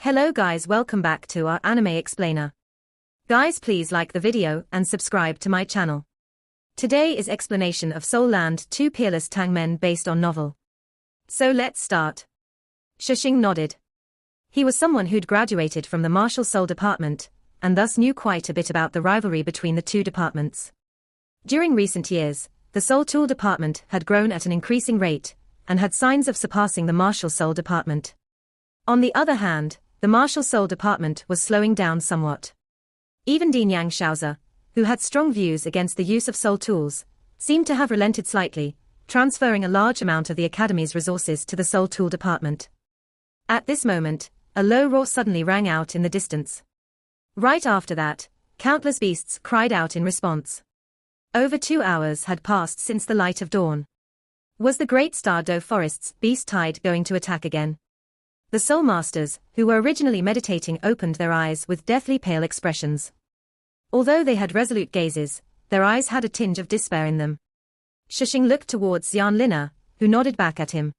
Hello guys, welcome back to our anime explainer. Guys, please like the video and subscribe to my channel. Today is explanation of Soul Land 2 Peerless Tangmen based on novel. So let's start. Shixing nodded. He was someone who'd graduated from the martial soul department, and thus knew quite a bit about the rivalry between the two departments. During recent years, the soul tool department had grown at an increasing rate, and had signs of surpassing the martial soul department. On the other hand, the martial soul department was slowing down somewhat. Even Dean Yang Shaozi, who had strong views against the use of soul tools, seemed to have relented slightly, transferring a large amount of the academy's resources to the soul tool department. At this moment, a low roar suddenly rang out in the distance. Right after that, countless beasts cried out in response. Over 2 hours had passed since the light of dawn. Was the Great Star Do Forest's beast tide going to attack again? The Soul Masters, who were originally meditating, opened their eyes with deathly pale expressions. Although they had resolute gazes, their eyes had a tinge of despair in them. Shixing looked towards Xian Lina, who nodded back at him.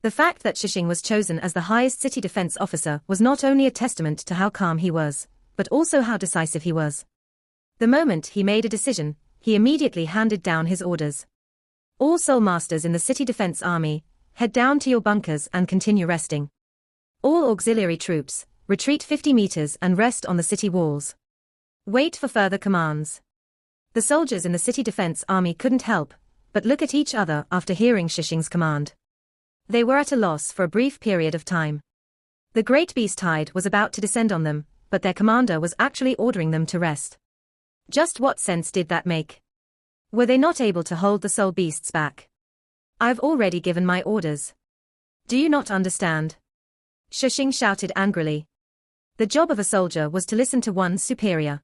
The fact that Shixing was chosen as the highest city defense officer was not only a testament to how calm he was, but also how decisive he was. The moment he made a decision, he immediately handed down his orders. All Soul Masters in the city defense army, head down to your bunkers and continue resting. All auxiliary troops, retreat 50 meters and rest on the city walls. Wait for further commands. The soldiers in the city defense army couldn't help but look at each other after hearing Shixing's command. They were at a loss for a brief period of time. The great beast tide was about to descend on them, but their commander was actually ordering them to rest. Just what sense did that make? Were they not able to hold the soul beasts back? I've already given my orders. Do you not understand? Shixing shouted angrily. The job of a soldier was to listen to one's superior.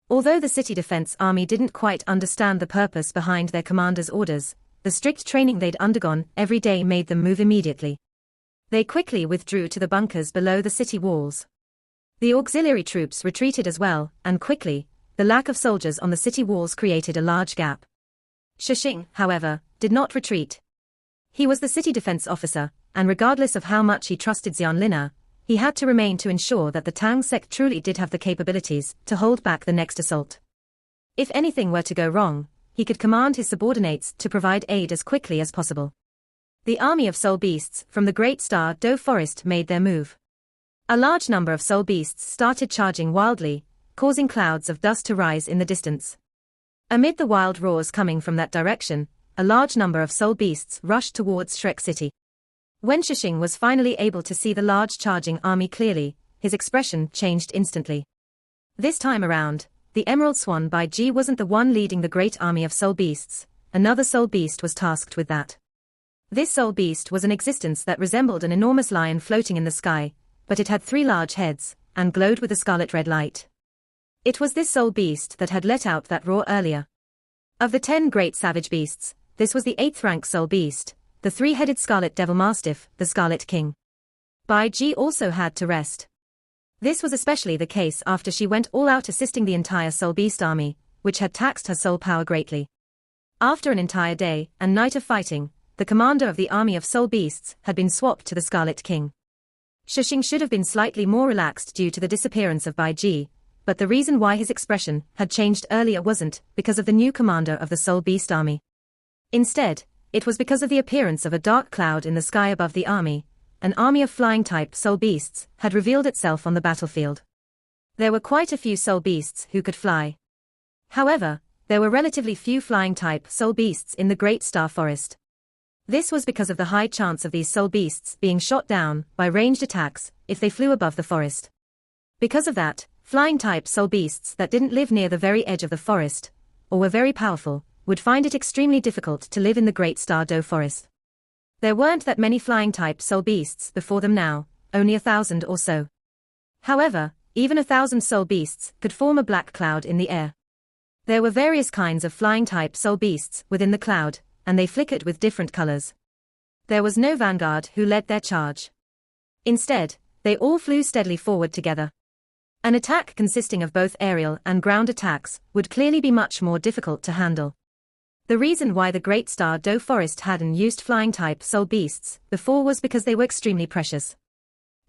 Although the city defense army didn't quite understand the purpose behind their commander's orders, the strict training they'd undergone every day made them move immediately. They quickly withdrew to the bunkers below the city walls. The auxiliary troops retreated as well, and quickly, the lack of soldiers on the city walls created a large gap. Shixing, however, did not retreat. He was the city defense officer, and regardless of how much he trusted Xian Lina, he had to remain to ensure that the Tang sect truly did have the capabilities to hold back the next assault. If anything were to go wrong, he could command his subordinates to provide aid as quickly as possible. The army of soul beasts from the Great Star Do Forest made their move. A large number of soul beasts started charging wildly, causing clouds of dust to rise in the distance. Amid the wild roars coming from that direction, a large number of soul beasts rushed towards Shrek City. When Shixing was finally able to see the large charging army clearly, his expression changed instantly. This time around, the Emerald Swan Bai Ji wasn't the one leading the great army of soul beasts, another soul beast was tasked with that. This soul beast was an existence that resembled an enormous lion floating in the sky, but it had 3 large heads, and glowed with a scarlet-red light. It was this soul beast that had let out that roar earlier. Of the 10 great savage beasts, this was the 8th rank soul beast, the 3-headed scarlet devil mastiff, the Scarlet King. Bai Ji also had to rest. This was especially the case after she went all out assisting the entire soul beast army, which had taxed her soul power greatly. After an entire day and night of fighting, the commander of the army of soul beasts had been swapped to the Scarlet King. Shixing should have been slightly more relaxed due to the disappearance of Bai Ji, but the reason why his expression had changed earlier wasn't because of the new commander of the soul beast army. Instead, it was because of the appearance of a dark cloud in the sky above the army. An army of flying-type soul beasts had revealed itself on the battlefield. There were quite a few soul beasts who could fly. However, there were relatively few flying-type soul beasts in the Great Star Forest. This was because of the high chance of these soul beasts being shot down by ranged attacks if they flew above the forest. Because of that, flying-type soul beasts that didn't live near the very edge of the forest, or were very powerful, would find it extremely difficult to live in the Great Star Do Forest. There weren't that many flying-type soul beasts before them now, only 1,000 or so. However, even 1,000 soul beasts could form a black cloud in the air. There were various kinds of flying-type soul beasts within the cloud, and they flickered with different colors. There was no vanguard who led their charge. Instead, they all flew steadily forward together. An attack consisting of both aerial and ground attacks would clearly be much more difficult to handle. The reason why the Great Star Do Forest hadn't used flying-type soul beasts before was because they were extremely precious.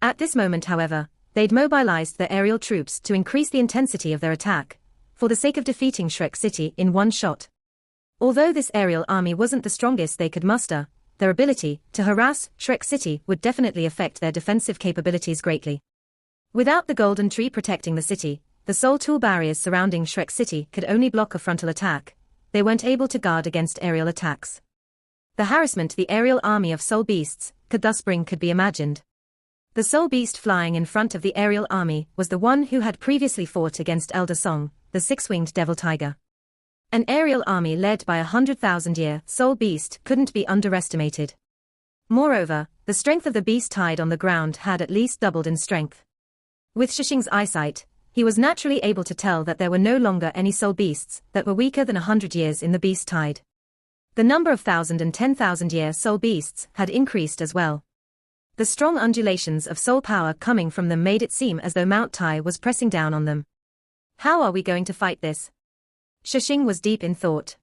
At this moment, however, They'd mobilized their aerial troops to increase the intensity of their attack, for the sake of defeating Shrek City in one shot. Although this aerial army wasn't the strongest they could muster, their ability to harass Shrek City would definitely affect their defensive capabilities greatly. Without the golden tree protecting the city, the soul tool barriers surrounding Shrek City could only block a frontal attack. They weren't able to guard against aerial attacks. The harassment the aerial army of soul beasts could thus bring could be imagined. The soul beast flying in front of the aerial army was the one who had previously fought against Elder Song, the six-winged devil tiger. An aerial army led by a 100,000-year soul beast couldn't be underestimated. Moreover, the strength of the beast tied on the ground had at least doubled in strength. With Shishing's eyesight, he was naturally able to tell that there were no longer any soul beasts that were weaker than 100 years in the beast tide. The number of 1,000 and 10,000-year soul beasts had increased as well. The strong undulations of soul power coming from them made it seem as though Mount Tai was pressing down on them. How are we going to fight this? Shishing was deep in thought.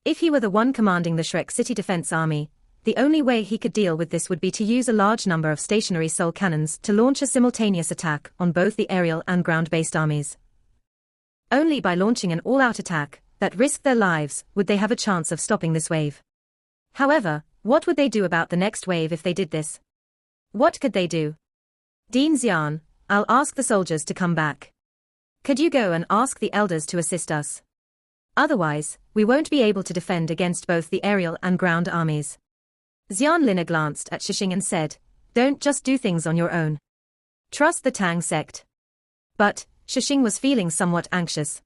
If he were the one commanding the Shrek City Defense Army, the only way he could deal with this would be to use a large number of stationary soul cannons to launch a simultaneous attack on both the aerial and ground-based armies. Only by launching an all-out attack that risked their lives would they have a chance of stopping this wave. However, what would they do about the next wave if they did this? What could they do? Dean Xian, I'll ask the soldiers to come back. Could you go and ask the elders to assist us? Otherwise, we won't be able to defend against both the aerial and ground armies. Xian Lina glanced at Shishing and said, don't just do things on your own. Trust the Tang sect. But, Shishing was feeling somewhat anxious.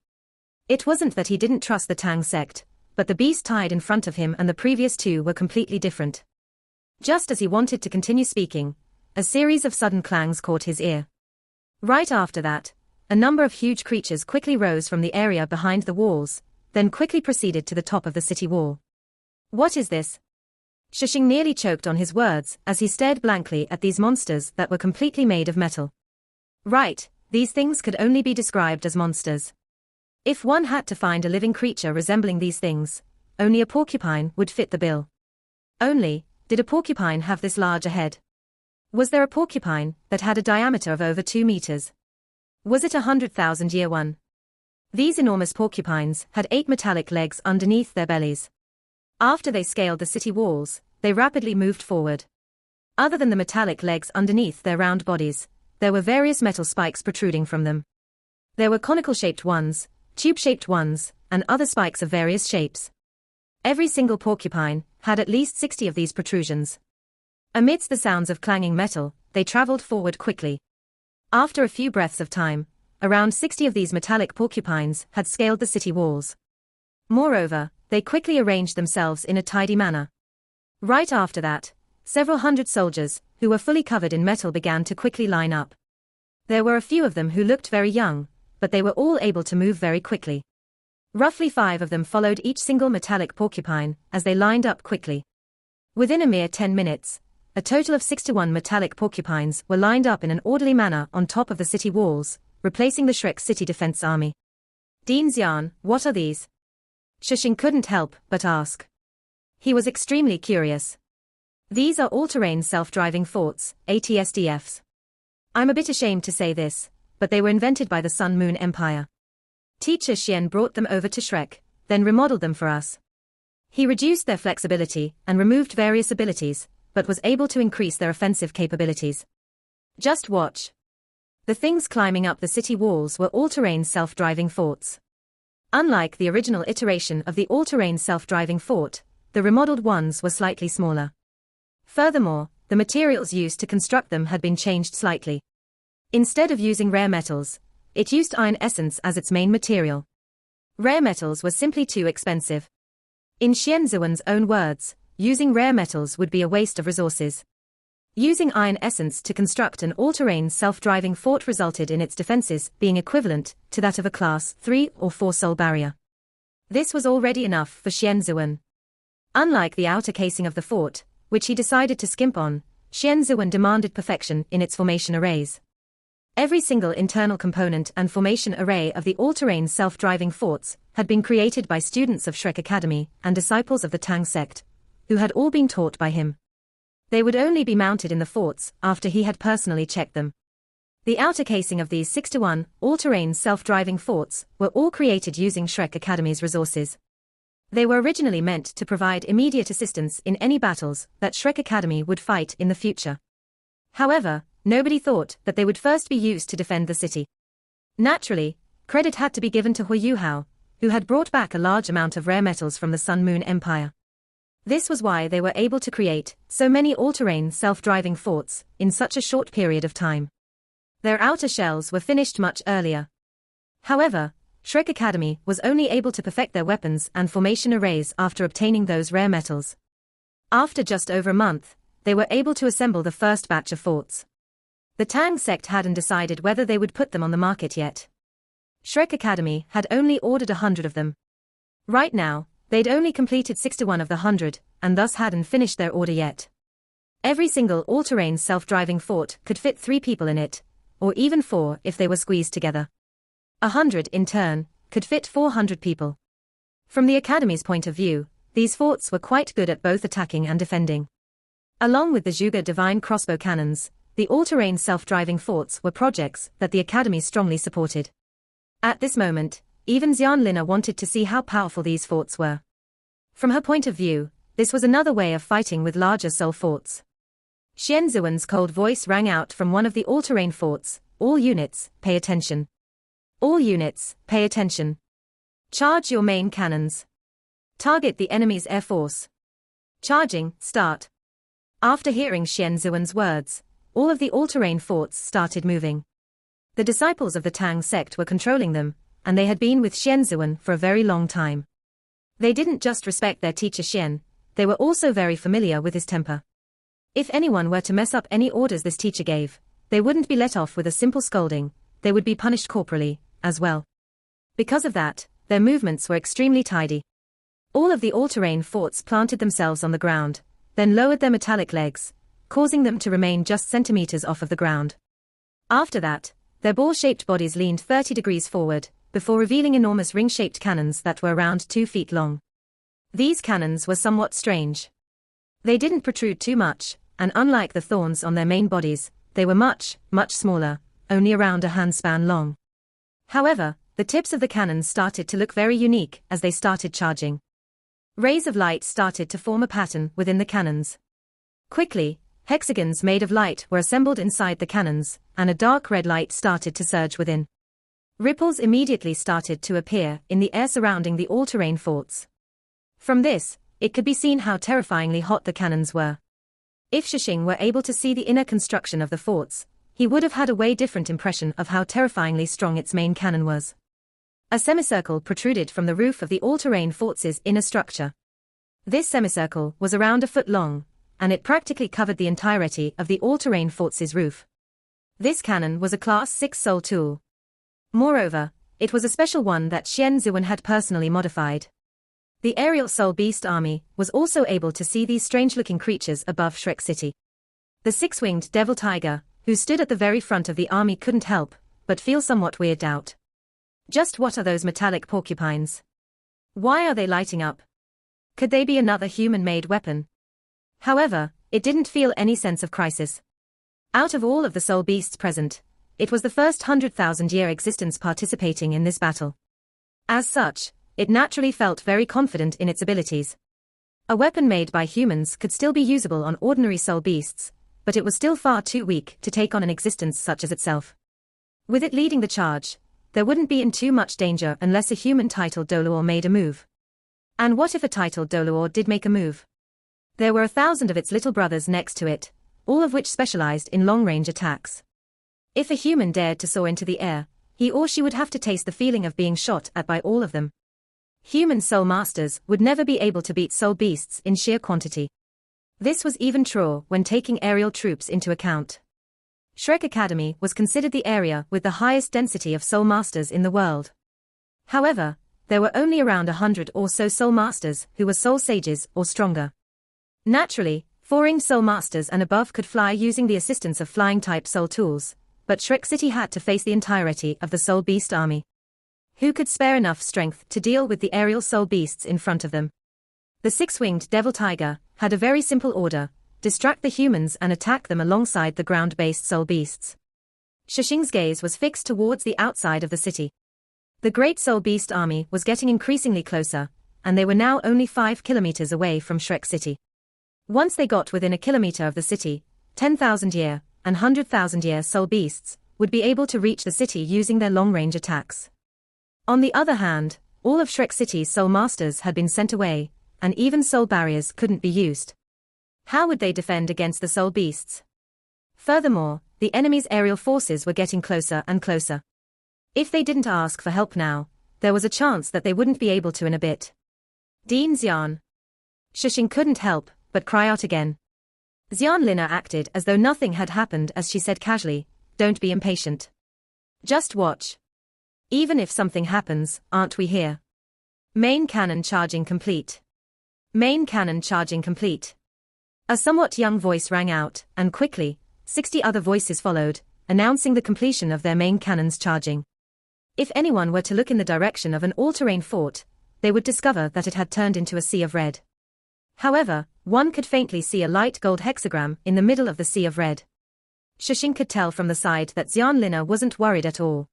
It wasn't that he didn't trust the Tang sect, but the beast tied in front of him and the previous two were completely different. Just as he wanted to continue speaking, a series of sudden clangs caught his ear. Right after that, a number of huge creatures quickly rose from the area behind the walls, then quickly proceeded to the top of the city wall. What is this? Shishing nearly choked on his words as he stared blankly at these monsters that were completely made of metal. Right, these things could only be described as monsters. If one had to find a living creature resembling these things, only a porcupine would fit the bill. Only, did a porcupine have this large a head? Was there a porcupine that had a diameter of over 2 meters? Was it 100,000-year one? These enormous porcupines had 8 metallic legs underneath their bellies. After they scaled the city walls, they rapidly moved forward. Other than the metallic legs underneath their round bodies, there were various metal spikes protruding from them. There were conical-shaped ones, tube-shaped ones, and other spikes of various shapes. Every single porcupine had at least 60 of these protrusions. Amidst the sounds of clanging metal, they traveled forward quickly. After a few breaths of time, around 60 of these metallic porcupines had scaled the city walls. Moreover, they quickly arranged themselves in a tidy manner. Right after that, several hundred soldiers, who were fully covered in metal, began to quickly line up. There were a few of them who looked very young, but they were all able to move very quickly. Roughly 5 of them followed each single metallic porcupine as they lined up quickly. Within a mere 10 minutes, a total of 61 metallic porcupines were lined up in an orderly manner on top of the city walls, replacing the Shrek City Defense Army. Dean Xian, what are these? Shishing couldn't help but ask. He was extremely curious. These are all-terrain self-driving forts, ATSDFs. I'm a bit ashamed to say this, but they were invented by the Sun Moon Empire. Teacher Xian brought them over to Shrek, then remodeled them for us. He reduced their flexibility and removed various abilities, but was able to increase their offensive capabilities. Just watch. The things climbing up the city walls were all-terrain self-driving forts. Unlike the original iteration of the all-terrain self-driving fort, the remodeled ones were slightly smaller. Furthermore, the materials used to construct them had been changed slightly. Instead of using rare metals, it used iron essence as its main material. Rare metals were simply too expensive. In Xian Ziwen's own words, using rare metals would be a waste of resources. Using iron essence to construct an all-terrain self-driving fort resulted in its defenses being equivalent to that of a class 3 or 4 soul barrier. This was already enough for Xian Ziwen. Unlike the outer casing of the fort, which he decided to skimp on, Xian Ziwen demanded perfection in its formation arrays. Every single internal component and formation array of the all-terrain self-driving forts had been created by students of Shrek Academy and disciples of the Tang sect, who had all been taught by him. They would only be mounted in the forts after he had personally checked them. The outer casing of these 6-to-1 all-terrain self-driving forts were all created using Shrek Academy's resources. They were originally meant to provide immediate assistance in any battles that Shrek Academy would fight in the future. However, nobody thought that they would first be used to defend the city. Naturally, credit had to be given to Huo Yuhao, who had brought back a large amount of rare metals from the Sun Moon Empire. This was why they were able to create so many all-terrain self-driving forts in such a short period of time. Their outer shells were finished much earlier. However, Shrek Academy was only able to perfect their weapons and formation arrays after obtaining those rare metals. After just over a month, they were able to assemble the first batch of forts. The Tang sect hadn't decided whether they would put them on the market yet. Shrek Academy had only ordered 100 of them. Right now, they'd only completed 6-to-1 of the 100, and thus hadn't finished their order yet. Every single all-terrain self-driving fort could fit 3 people in it, or even 4 if they were squeezed together. 100, in turn, could fit 400 people. From the Academy's point of view, these forts were quite good at both attacking and defending. Along with the Zhuge divine crossbow cannons, the all-terrain self-driving forts were projects that the Academy strongly supported. At this moment, even Xianlina wanted to see how powerful these forts were. From her point of view, this was another way of fighting with larger soul forts. Xian Zuan's cold voice rang out from one of the all-terrain forts. All units, pay attention. All units, pay attention. Charge your main cannons. Target the enemy's air force. Charging, start. After hearing Xian Zuan's words, all of the all-terrain forts started moving. The disciples of the Tang sect were controlling them, and they had been with Xian Zuan for a very long time. They didn't just respect their teacher Xian, they were also very familiar with his temper. If anyone were to mess up any orders this teacher gave, they wouldn't be let off with a simple scolding, they would be punished corporally, as well. Because of that, their movements were extremely tidy. All of the all-terrain forts planted themselves on the ground, then lowered their metallic legs, causing them to remain just centimeters off of the ground. After that, their ball-shaped bodies leaned 30 degrees forward, before revealing enormous ring-shaped cannons that were around 2 feet long. These cannons were somewhat strange. They didn't protrude too much, and unlike the thorns on their main bodies, they were much, much smaller, only around a handspan long. However, the tips of the cannons started to look very unique as they started charging. Rays of light started to form a pattern within the cannons. Quickly, hexagons made of light were assembled inside the cannons, and a dark red light started to surge within. Ripples immediately started to appear in the air surrounding the all-terrain forts. From this, it could be seen how terrifyingly hot the cannons were. If Shishing were able to see the inner construction of the forts, he would have had a way different impression of how terrifyingly strong its main cannon was. A semicircle protruded from the roof of the all-terrain forts' inner structure. This semicircle was around a foot long, and it practically covered the entirety of the all-terrain forts' roof. This cannon was a Class 6 soul tool. Moreover, it was a special one that Xian Zuan had personally modified. The aerial soul beast army was also able to see these strange-looking creatures above Shrek City. The 6-winged devil tiger, who stood at the very front of the army, couldn't help but feel somewhat weirded out. Just what are those metallic porcupines? Why are they lighting up? Could they be another human-made weapon? However, it didn't feel any sense of crisis. Out of all of the soul beasts present, it was the first 100,000-year existence participating in this battle. As such, it naturally felt very confident in its abilities. A weapon made by humans could still be usable on ordinary soul beasts, but it was still far too weak to take on an existence such as itself. With it leading the charge, there wouldn't be in too much danger unless a human titled Doluor made a move. And what if a titled Doluor did make a move? There were 1,000 of its little brothers next to it, all of which specialized in long-range attacks. If a human dared to soar into the air, he or she would have to taste the feeling of being shot at by all of them. Human soul masters would never be able to beat soul beasts in sheer quantity. This was even true when taking aerial troops into account. Shrek Academy was considered the area with the highest density of soul masters in the world. However, there were only around 100 or so soul masters who were soul sages or stronger. Naturally, 4-ring soul masters and above could fly using the assistance of flying-type soul tools, but Shrek City had to face the entirety of the soul beast army. Who could spare enough strength to deal with the aerial soul beasts in front of them? The 6-winged devil tiger had a very simple order: distract the humans and attack them alongside the ground-based soul beasts. Shishing's gaze was fixed towards the outside of the city. The Great Soul Beast army was getting increasingly closer, and they were now only 5 kilometers away from Shrek City. Once they got within a kilometer of the city, 10,000-year and 100,000-year soul beasts would be able to reach the city using their long-range attacks. On the other hand, all of Shrek City's soul masters had been sent away, and even soul barriers couldn't be used. How would they defend against the soul beasts? Furthermore, the enemy's aerial forces were getting closer and closer. If they didn't ask for help now, there was a chance that they wouldn't be able to in a bit. Dean Xian. Shishing couldn't help but cry out again. Xian Lina acted as though nothing had happened as she said casually, "Don't be impatient. Just watch. Even if something happens, aren't we here?" Main cannon charging complete. Main cannon charging complete. A somewhat young voice rang out, and quickly, 60 other voices followed, announcing the completion of their main cannons charging. If anyone were to look in the direction of an all-terrain fort, they would discover that it had turned into a sea of red. However, one could faintly see a light gold hexagram in the middle of the sea of red. Shishing could tell from the side that Xian Lina wasn't worried at all.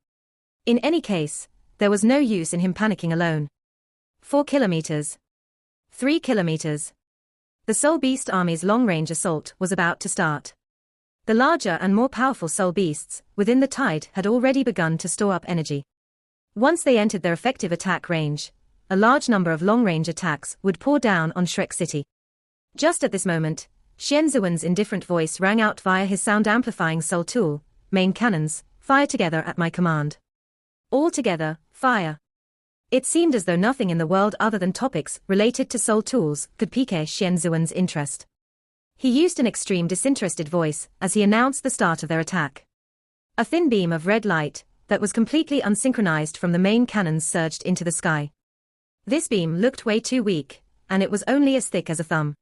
In any case, there was no use in him panicking alone. 4 kilometers. 3 kilometers. The Soul Beast army's long-range assault was about to start. The larger and more powerful soul beasts within the tide had already begun to store up energy. Once they entered their effective attack range, a large number of long-range attacks would pour down on Shrek City. Just at this moment, Xian Zuan's indifferent voice rang out via his sound-amplifying soul tool, "Main cannons, fire together at my command. All together, fire." It seemed as though nothing in the world other than topics related to soul tools could pique Xian Zuan's interest. He used an extreme disinterested voice as he announced the start of their attack. A thin beam of red light that was completely unsynchronized from the main cannons surged into the sky. This beam looked way too weak, and it was only as thick as a thumb.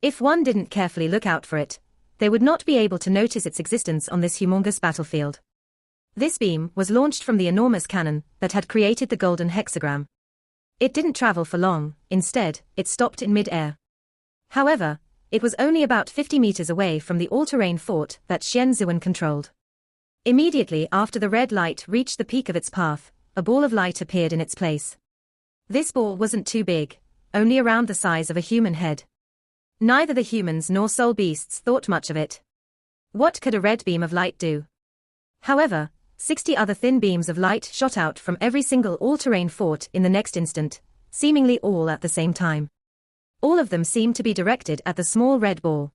If one didn't carefully look out for it, they would not be able to notice its existence on this humongous battlefield. This beam was launched from the enormous cannon that had created the golden hexagram. It didn't travel for long, instead, it stopped in mid-air. However, it was only about 50 meters away from the all-terrain fort that Xian Zuan controlled. Immediately after the red light reached the peak of its path, a ball of light appeared in its place. This ball wasn't too big, only around the size of a human head. Neither the humans nor soul beasts thought much of it. What could a red beam of light do? However, 60 other thin beams of light shot out from every single all-terrain fort in the next instant, seemingly all at the same time. All of them seemed to be directed at the small red ball.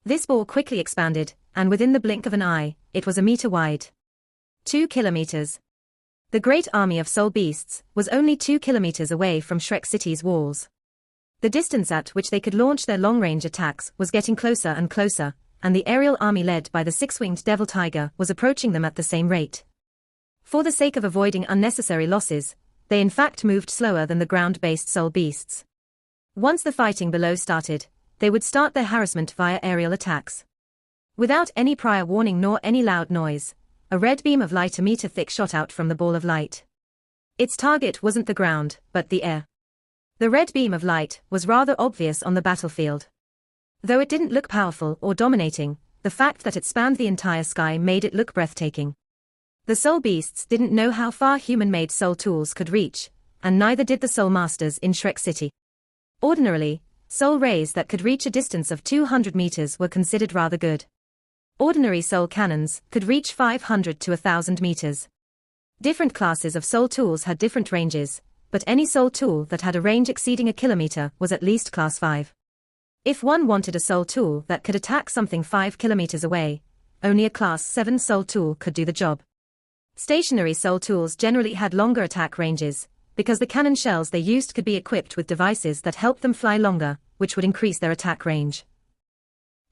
This ball quickly expanded, and within the blink of an eye, it was a meter wide. 2 kilometers. The great army of soul beasts was only 2 kilometers away from Shrek City's walls. The distance at which they could launch their long-range attacks was getting closer and closer, and the aerial army led by the six-winged devil tiger was approaching them at the same rate. For the sake of avoiding unnecessary losses, they in fact moved slower than the ground-based soul beasts. Once the fighting below started, they would start their harassment via aerial attacks. Without any prior warning nor any loud noise, a red beam of light a meter thick shot out from the ball of light. Its target wasn't the ground, but the air. The red beam of light was rather obvious on the battlefield. Though it didn't look powerful or dominating, the fact that it spanned the entire sky made it look breathtaking. The soul beasts didn't know how far human-made soul tools could reach, and neither did the soul masters in Shrek City. Ordinarily, soul rays that could reach a distance of 200 meters were considered rather good. Ordinary soul cannons could reach 500 to 1,000 meters. Different classes of soul tools had different ranges, but any soul tool that had a range exceeding a kilometer was at least class 5. If one wanted a soul tool that could attack something 5 kilometers away, only a class 7 soul tool could do the job. Stationary soul tools generally had longer attack ranges, because the cannon shells they used could be equipped with devices that helped them fly longer, which would increase their attack range.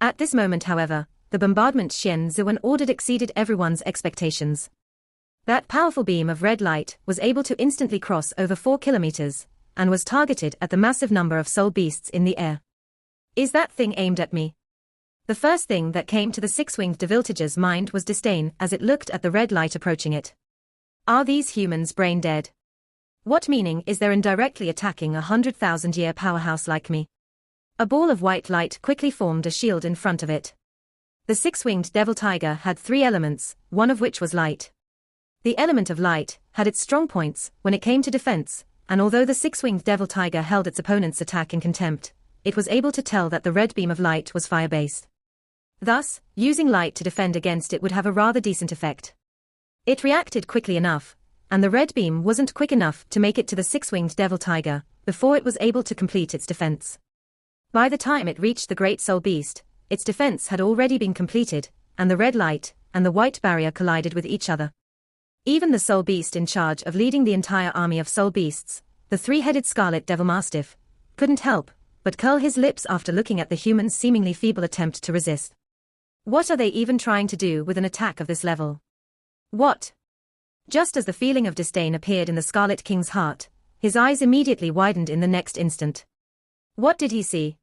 At this moment, however, the bombardment Xian Zuan ordered exceeded everyone's expectations. That powerful beam of red light was able to instantly cross over 4 kilometers, and was targeted at the massive number of soul beasts in the air. Is that thing aimed at me? The first thing that came to the six-winged deviltiger's mind was disdain as it looked at the red light approaching it. Are these humans brain dead? What meaning is there in directly attacking a 100,000-year powerhouse like me? A ball of white light quickly formed a shield in front of it. The six-winged devil tiger had three elements, one of which was light. The element of light had its strong points when it came to defense, and although the six-winged devil tiger held its opponent's attack in contempt, it was able to tell that the red beam of light was fire-based. Thus, using light to defend against it would have a rather decent effect. It reacted quickly enough, and the red beam wasn't quick enough to make it to the six-winged devil tiger before it was able to complete its defense. By the time it reached the great soul beast, its defense had already been completed, and the red light and the white barrier collided with each other. Even the soul beast in charge of leading the entire army of soul beasts, the three-headed scarlet devil mastiff, couldn't help but curl his lips after looking at the human's seemingly feeble attempt to resist. What are they even trying to do with an attack of this level? What? Just as the feeling of disdain appeared in the Scarlet King's heart, his eyes immediately widened in the next instant. What did he see?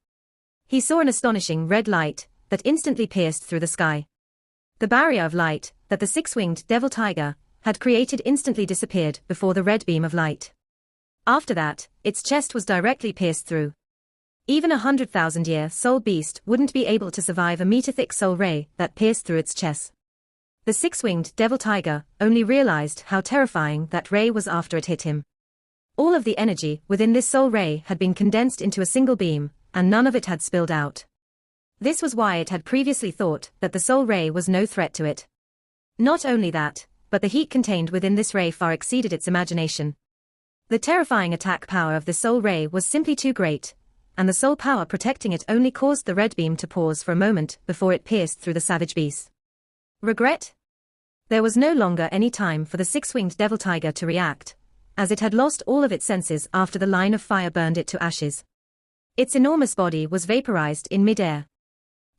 He saw an astonishing red light that instantly pierced through the sky. The barrier of light that the six-winged devil tiger had created instantly disappeared before the red beam of light. After that, its chest was directly pierced through. Even 100,000-year soul beast wouldn't be able to survive a meter-thick soul ray that pierced through its chest. The six-winged devil tiger only realized how terrifying that ray was after it hit him. All of the energy within this soul ray had been condensed into a single beam, and none of it had spilled out. This was why it had previously thought that the soul ray was no threat to it. Not only that, but the heat contained within this ray far exceeded its imagination. The terrifying attack power of the soul ray was simply too great, and the soul power protecting it only caused the red beam to pause for a moment before it pierced through the savage beast. Regret? There was no longer any time for the six-winged devil tiger to react, as it had lost all of its senses after the line of fire burned it to ashes. Its enormous body was vaporized in mid-air.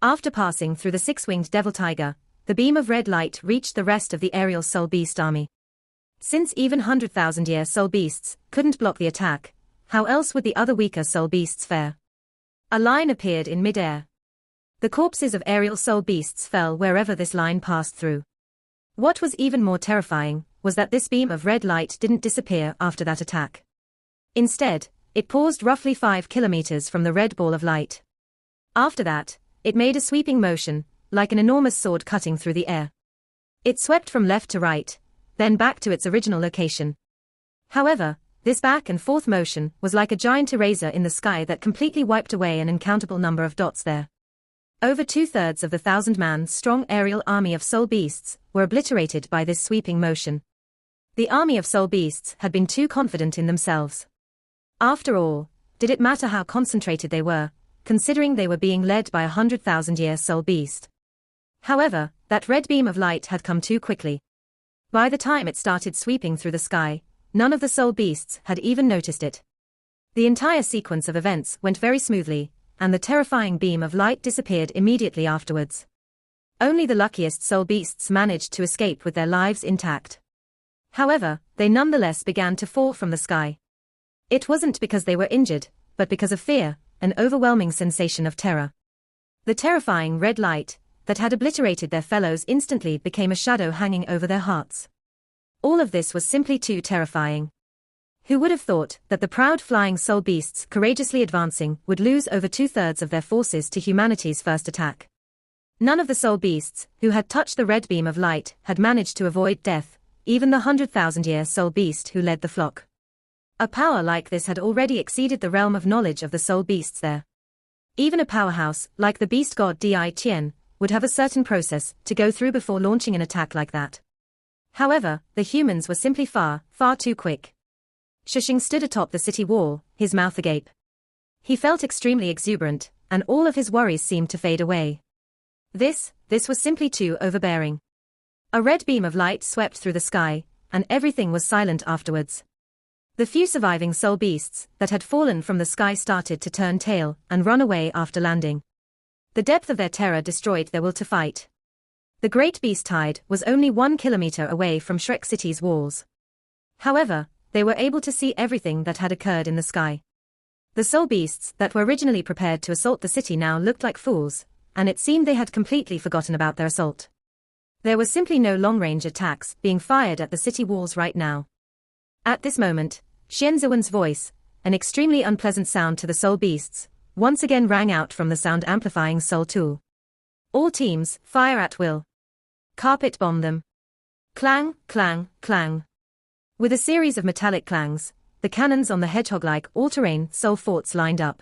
After passing through the six-winged devil tiger, the beam of red light reached the rest of the aerial soul beast army. Since even 100,000-year soul beasts couldn't block the attack, how else would the other weaker soul beasts fare? A line appeared in mid-air. The corpses of aerial soul beasts fell wherever this line passed through. What was even more terrifying was that this beam of red light didn't disappear after that attack. Instead, it paused roughly 5 kilometers from the red ball of light. After that, it made a sweeping motion, like an enormous sword cutting through the air. It swept from left to right, then back to its original location. However, this back and forth motion was like a giant eraser in the sky that completely wiped away an uncountable number of dots there. Over 2/3 of the 1,000-man strong aerial army of soul beasts were obliterated by this sweeping motion. The army of soul beasts had been too confident in themselves. After all, did it matter how concentrated they were, considering they were being led by a 100,000-year soul beast? However, that red beam of light had come too quickly. By the time it started sweeping through the sky, none of the soul beasts had even noticed it. The entire sequence of events went very smoothly, and the terrifying beam of light disappeared immediately afterwards. Only the luckiest soul beasts managed to escape with their lives intact. However, they nonetheless began to fall from the sky. It wasn't because they were injured, but because of fear, an overwhelming sensation of terror. The terrifying red light that had obliterated their fellows instantly became a shadow hanging over their hearts. All of this was simply too terrifying. Who would have thought that the proud flying soul beasts courageously advancing would lose over 2/3 of their forces to humanity's first attack? None of the soul beasts who had touched the red beam of light had managed to avoid death, even the 100,000-year soul beast who led the flock. A power like this had already exceeded the realm of knowledge of the soul beasts there. Even a powerhouse like the beast god Di Qian would have a certain process to go through before launching an attack like that. However, the humans were simply far, far too quick. Shushing stood atop the city wall, his mouth agape. He felt extremely exuberant, and all of his worries seemed to fade away. This was simply too overbearing. A red beam of light swept through the sky, and everything was silent afterwards. The few surviving soul beasts that had fallen from the sky started to turn tail and run away after landing. The depth of their terror destroyed their will to fight. The great beast tide was only 1 kilometer away from Shrek City's walls. However, they were able to see everything that had occurred in the sky. The soul beasts that were originally prepared to assault the city now looked like fools, and it seemed they had completely forgotten about their assault. There were simply no long-range attacks being fired at the city walls right now. At this moment, Xianzuan's voice, an extremely unpleasant sound to the soul beasts, once again rang out from the sound-amplifying soul tool. All teams, fire at will. Carpet bomb them. Clang, clang, clang. With a series of metallic clangs, the cannons on the hedgehog-like all-terrain Soul forts lined up.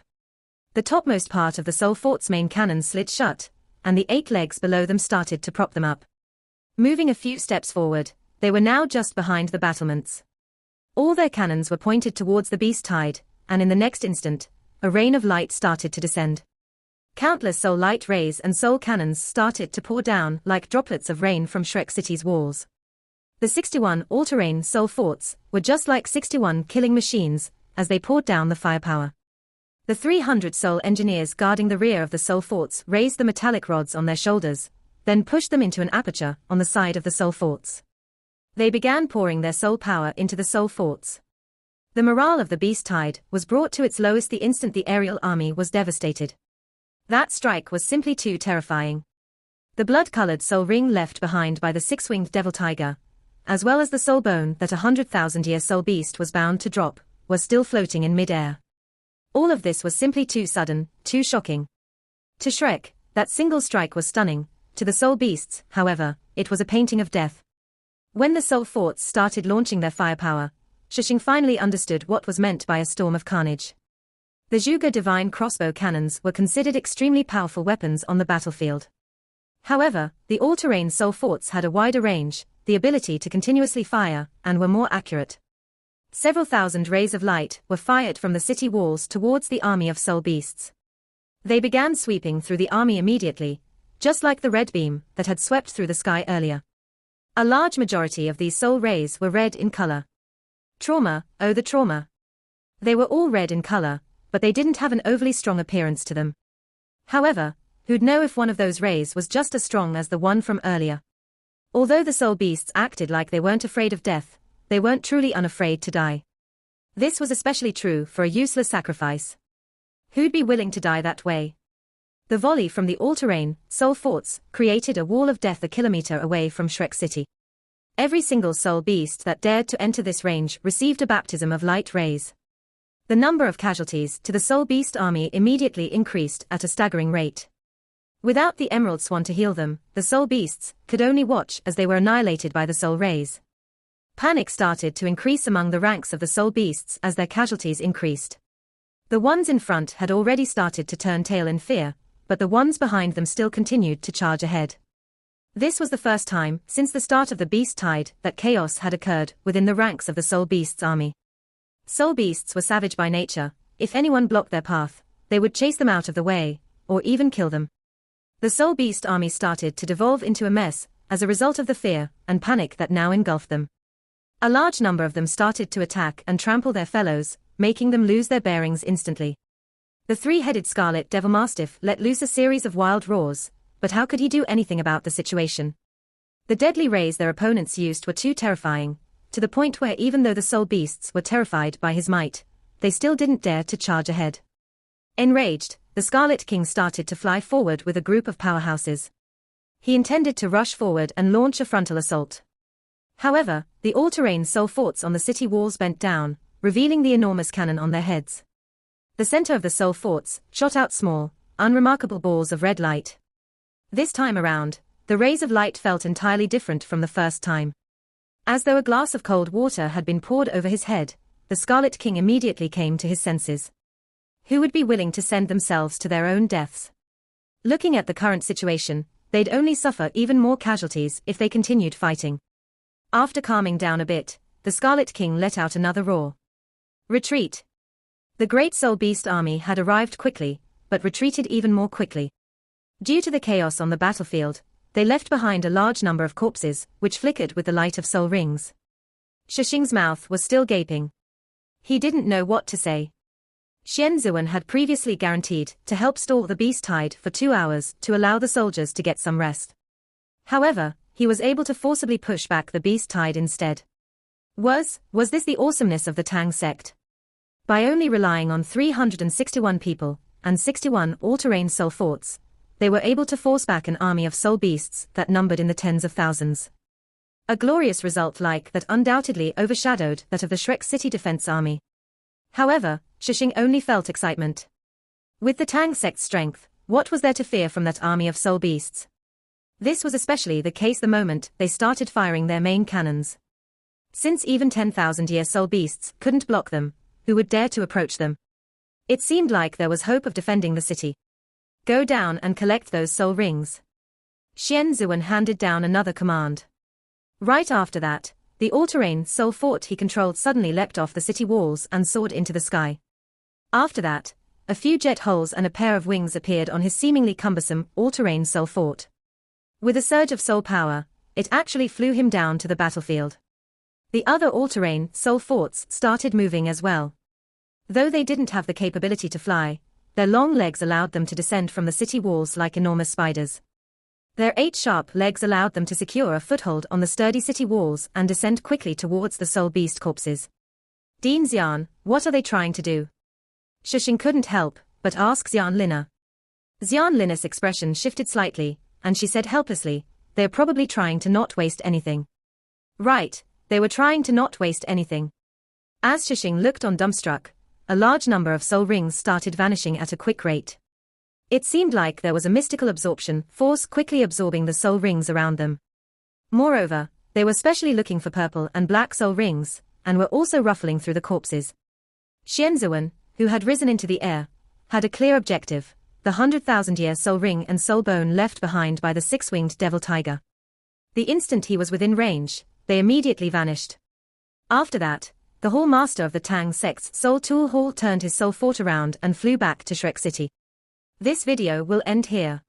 The topmost part of the Soul fort's main cannons slid shut, and the 8 legs below them started to prop them up. Moving a few steps forward, they were now just behind the battlements. All their cannons were pointed towards the beast tide, and in the next instant, a rain of light started to descend. Countless soul light rays and soul cannons started to pour down like droplets of rain from Shrek City's walls. The 61 all-terrain soul forts were just like 61 killing machines as they poured down the firepower. The 300 soul engineers guarding the rear of the soul forts raised the metallic rods on their shoulders, then pushed them into an aperture on the side of the soul forts. They began pouring their soul power into the soul forts. The morale of the beast tide was brought to its lowest the instant the aerial army was devastated. That strike was simply too terrifying. The blood-colored soul ring left behind by the 6-winged devil tiger, as well as the soul bone that 100,000-year soul beast was bound to drop, was still floating in mid-air. All of this was simply too sudden, too shocking. To Shrek, that single strike was stunning. To the soul beasts, however, it was a painting of death. When the soul forts started launching their firepower, Shishing finally understood what was meant by a storm of carnage. The Zhuge divine crossbow cannons were considered extremely powerful weapons on the battlefield. However, the all-terrain soul forts had a wider range, the ability to continuously fire, and were more accurate. Several thousand rays of light were fired from the city walls towards the army of soul beasts. They began sweeping through the army immediately, just like the red beam that had swept through the sky earlier. A large majority of these soul rays were red in color. Trauma, oh the trauma. They were all red in color, but they didn't have an overly strong appearance to them. However, who'd know if one of those rays was just as strong as the one from earlier? Although the soul beasts acted like they weren't afraid of death, they weren't truly unafraid to die. This was especially true for a useless sacrifice. Who'd be willing to die that way? The volley from the all-terrain soul forts created a wall of death a kilometer away from Shrek City. Every single soul beast that dared to enter this range received a baptism of light rays. The number of casualties to the soul beast army immediately increased at a staggering rate. Without the emerald swan to heal them, the soul beasts could only watch as they were annihilated by the soul rays. Panic started to increase among the ranks of the soul beasts as their casualties increased. The ones in front had already started to turn tail in fear, but the ones behind them still continued to charge ahead. This was the first time since the start of the beast tide that chaos had occurred within the ranks of the soul beasts army. Soul beasts were savage by nature. If anyone blocked their path, they would chase them out of the way, or even kill them. The soul beast army started to devolve into a mess as a result of the fear and panic that now engulfed them. A large number of them started to attack and trample their fellows, making them lose their bearings instantly. The 3-headed scarlet devil mastiff let loose a series of wild roars, but how could he do anything about the situation? The deadly rays their opponents used were too terrifying, to the point where even though the soul beasts were terrified by his might, they still didn't dare to charge ahead. Enraged, the Scarlet King started to fly forward with a group of powerhouses. He intended to rush forward and launch a frontal assault. However, the all-terrain soul forts on the city walls bent down, revealing the enormous cannon on their heads. The center of the soul forts shot out small, unremarkable balls of red light. This time around, the rays of light felt entirely different from the first time. As though a glass of cold water had been poured over his head, the Scarlet King immediately came to his senses. Who would be willing to send themselves to their own deaths? Looking at the current situation, they'd only suffer even more casualties if they continued fighting. After calming down a bit, the Scarlet King let out another roar. Retreat! The Great Soul Beast army had arrived quickly, but retreated even more quickly. Due to the chaos on the battlefield, they left behind a large number of corpses, which flickered with the light of soul rings. Shishing's mouth was still gaping. He didn't know what to say. Xian Zuan had previously guaranteed to help stall the beast tide for 2 hours to allow the soldiers to get some rest. However, he was able to forcibly push back the beast tide instead. Was this the awesomeness of the Tang sect? By only relying on 361 people and 61 all-terrain soul forts, they were able to force back an army of soul beasts that numbered in the tens of thousands. A glorious result like that undoubtedly overshadowed that of the Shrek City Defense Army. However, Shishing only felt excitement. With the Tang sect's strength, What was there to fear from that army of soul beasts? This was especially the case the moment they started firing their main cannons. Since even 10,000-year soul beasts couldn't block them, who would dare to approach them? It seemed like there was hope of defending the city. Go down and collect those soul rings. Xian Zuan handed down another command. Right after that, the all-terrain soul fort he controlled suddenly leapt off the city walls and soared into the sky. After that, a few jet holes and a pair of wings appeared on his seemingly cumbersome all-terrain soul fort. With a surge of soul power, it actually flew him down to the battlefield. The other all-terrain soul forts started moving as well. Though they didn't have the capability to fly, their long legs allowed them to descend from the city walls like enormous spiders. Their 8 sharp legs allowed them to secure a foothold on the sturdy city walls and descend quickly towards the soul beast corpses. Dean Xian, what are they trying to do? Shushing couldn't help but ask Xian Lina. Xian Lina's expression shifted slightly, and she said helplessly, they're probably trying to not waste anything. Right, they were trying to not waste anything. As Shushing looked on dumbstruck, a large number of soul rings started vanishing at a quick rate. It seemed like there was a mystical absorption force quickly absorbing the soul rings around them. Moreover, they were specially looking for purple and black soul rings, and were also ruffling through the corpses. Xian Zuan, who had risen into the air, had a clear objective, the 100,000-year soul ring and soul bone left behind by the 6-winged devil tiger. The instant he was within range, they immediately vanished. After that, the Hall Master of the Tang Sect's Soul Tool Hall turned his soul fort around and flew back to Shrek City. This video will end here.